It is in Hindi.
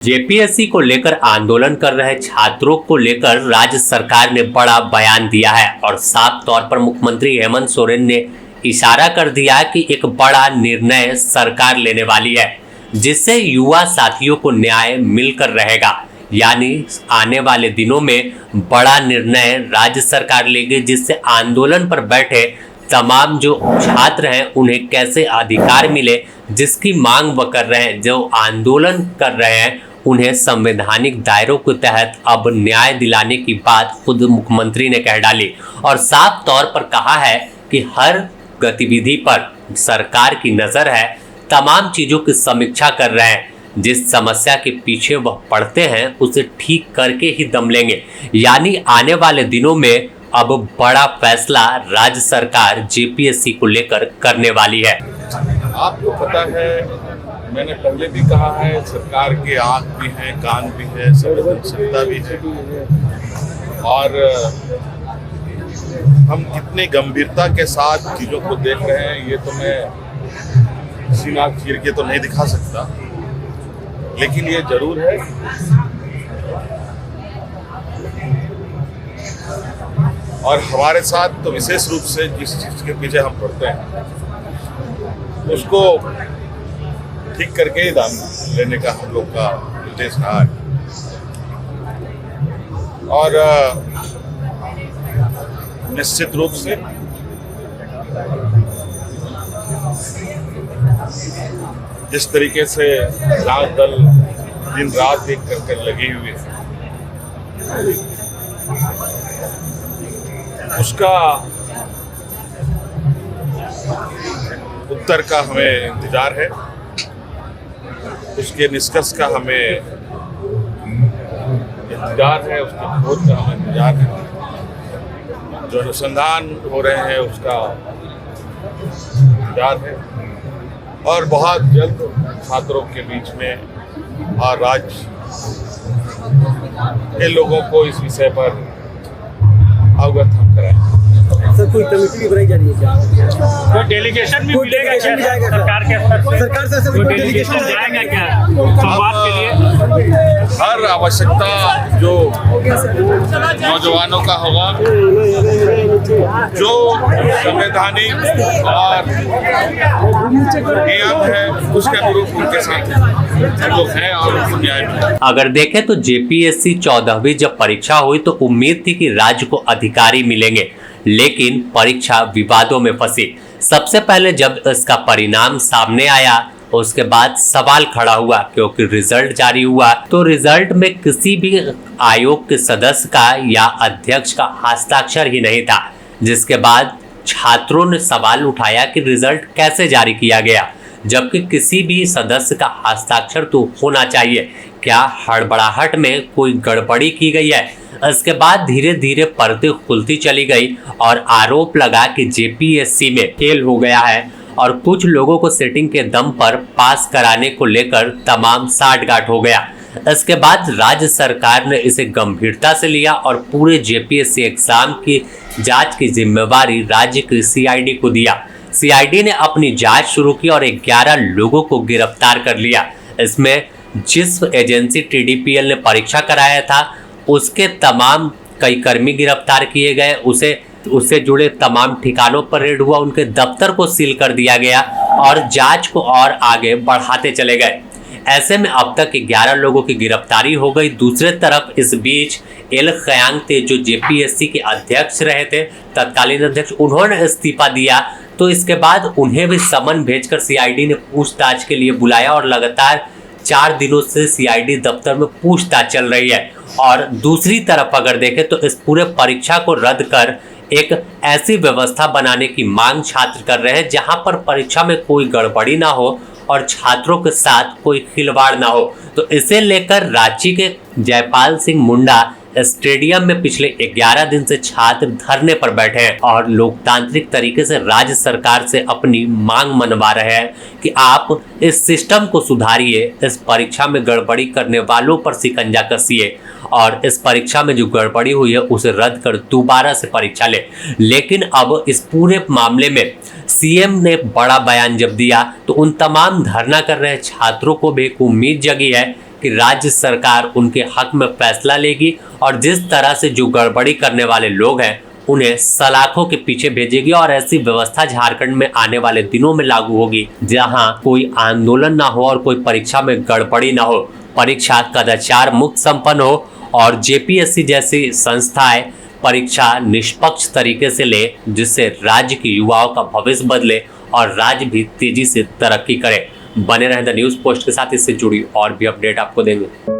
जेपीएससी को लेकर आंदोलन कर रहे छात्रों को लेकर राज्य सरकार ने बड़ा बयान दिया है और साफ तौर पर मुख्यमंत्री हेमंत सोरेन ने इशारा कर दिया कि एक बड़ा निर्णय सरकार लेने वाली है जिससे युवा साथियों को न्याय मिलकर रहेगा। यानी आने वाले दिनों में बड़ा निर्णय राज्य सरकार लेगी जिससे आंदोलन पर बैठे तमाम जो छात्र हैं उन्हें कैसे अधिकार मिले, जिसकी मांग वह कर रहे हैं, जो आंदोलन कर रहे हैं उन्हें संवैधानिक दायरों के तहत अब न्याय दिलाने की बात खुद मुख्यमंत्री ने कह डाली और साफ तौर पर कहा है कि हर गतिविधि पर सरकार की नजर है, तमाम चीजों की समीक्षा कर रहे हैं, जिस समस्या के पीछे वह पड़ते हैं उसे ठीक करके ही दम लेंगे। यानी आने वाले दिनों में अब बड़ा फैसला राज्य सरकार जेपीएससी को लेकर करने वाली है। आपको पता है, मैंने पहले भी कहा है, सरकार के आँख भी हैं, कान भी है, संवेदनशीलता भी है और हम कितनी गंभीरता के साथ चीज़ों को देख रहे हैं ये तो मैं सीना चीर के तो नहीं दिखा सकता, लेकिन ये जरूर है और हमारे साथ तो विशेष रूप से जिस चीज़ के पीछे हम पड़ते हैं उसको ठीक करके ही दाम लेने का हम लोग का उद्देश्य रहा है। और निश्चित रूप से जिस तरीके से रात दल दिन रात एक कर लगी हुई है उसका उत्तर का हमें इंतजार है, उसके निष्कर्ष का हमें इंतजार है, उसके खोज का हमें इंतजार है, जो अनुसंधान हो रहे हैं उसका इंतजार है और बहुत जल्द छात्रों के बीच में और राज्य के लोगों को इस विषय पर अवगत हम कराएं। सर, कोई कमेटी भी बनाई जा रही है क्या? कोई डेलीगेशन भी मिलेगा क्या सरकार के स्तर से? सरकार से कोई डेलीगेशन जाएगा क्या संवाद के लिए? हर आवश्यकता जो नौजवानों का होगा, जो संवैधानिक और नियम है उसके अनुरूप उनके साथ हम लोग हैं और उनको न्याय मिलेगा। अगर देखें तो जेपीएससी 14वीं जब परीक्षा हुई तो उम्मीद थी कि राज्य को अधिकारी मिलेंगे, लेकिन परीक्षा विवादों में फंसी। सबसे पहले जब इसका परिणाम सामने आया उसके बाद सवाल खड़ा हुआ क्योंकि रिजल्ट जारी हुआ तो रिजल्ट में किसी भी आयोग के सदस्य का या अध्यक्ष का हस्ताक्षर ही नहीं था, जिसके बाद छात्रों ने सवाल उठाया कि रिजल्ट कैसे जारी किया गया जबकि किसी भी सदस्य का हस्ताक्षर तो होना चाहिए। क्या हड़बड़ाहट में कोई गड़बड़ी की गई है? इसके बाद धीरे धीरे पर्दे खुलती चली गई और आरोप लगा कि जेपीएससी में फेल हो गया है और कुछ लोगों को सेटिंग के दम पर पास कराने को लेकर तमाम साठगांठ हो गया। इसके बाद राज्य सरकार ने इसे गंभीरता से लिया और पूरे जेपीएससी एग्जाम की जांच की जिम्मेवारी राज्य की सीआईडी को दिया। सीआईडी ने अपनी जांच शुरू की और 11 लोगों को गिरफ्तार कर लिया। इसमें जिस एजेंसी टीडीपीएल ने परीक्षा कराया था उसके तमाम कई कर्मी गिरफ्तार किए गए, उससे जुड़े तमाम ठिकानों पर रेड हुआ, उनके दफ्तर को सील कर दिया गया और जांच को और आगे बढ़ाते चले गए। ऐसे में अब तक 11 लोगों की गिरफ्तारी हो गई। दूसरे तरफ इस बीच एल खयांगते जो जेपीएससी के अध्यक्ष रहे थे, तत्कालीन अध्यक्ष, उन्होंने इस्तीफा दिया तो इसके बाद उन्हें भी समन भेजकर सीआईडी ने पूछताछ के लिए बुलाया और लगातार 4 दिनों से सीआईडी दफ्तर में पूछताछ चल रही है। और दूसरी तरफ अगर देखें तो इस पूरे परीक्षा को रद्द कर एक ऐसी व्यवस्था बनाने की मांग छात्र कर रहे हैं जहां पर परीक्षा में कोई गड़बड़ी ना हो और छात्रों के साथ कोई खिलवाड़ ना हो। तो इसे लेकर रांची के जयपाल सिंह मुंडा स्टेडियम में पिछले 11 दिन से छात्र धरने पर बैठे हैं और लोकतांत्रिक तरीके से राज्य सरकार से अपनी मांग मनवा रहे हैं कि आप इस सिस्टम को सुधारिए, इस परीक्षा में गड़बड़ी करने वालों पर शिकंजा कसिए और इस परीक्षा में जो गड़बड़ी हुई है उसे रद्द कर दोबारा से परीक्षा ले। लेकिन अब इस पूरे मामले में सीएम ने बड़ा बयान जब दिया तो उन तमाम धरना कर रहे छात्रों को भी एक उम्मीद जगी है कि राज्य सरकार उनके हक में फैसला लेगी और जिस तरह से जो गड़बड़ी करने वाले लोग हैं उन्हें सलाखों के पीछे भेजेगी और ऐसी व्यवस्था झारखंड में आने वाले दिनों में लागू होगी जहां कोई आंदोलन ना हो और कोई परीक्षा में गड़बड़ी ना हो, परीक्षा कदाचार मुक्त संपन्न हो और जेपीएससी जैसी संस्थाएं परीक्षा निष्पक्ष तरीके से ले, जिससे राज्य के युवाओं का भविष्य बदले और राज्य भी तेजी से तरक्की करे। बने रहें द न्यूज़ पोस्ट के साथ, इससे जुड़ी और भी अपडेट आपको देंगे।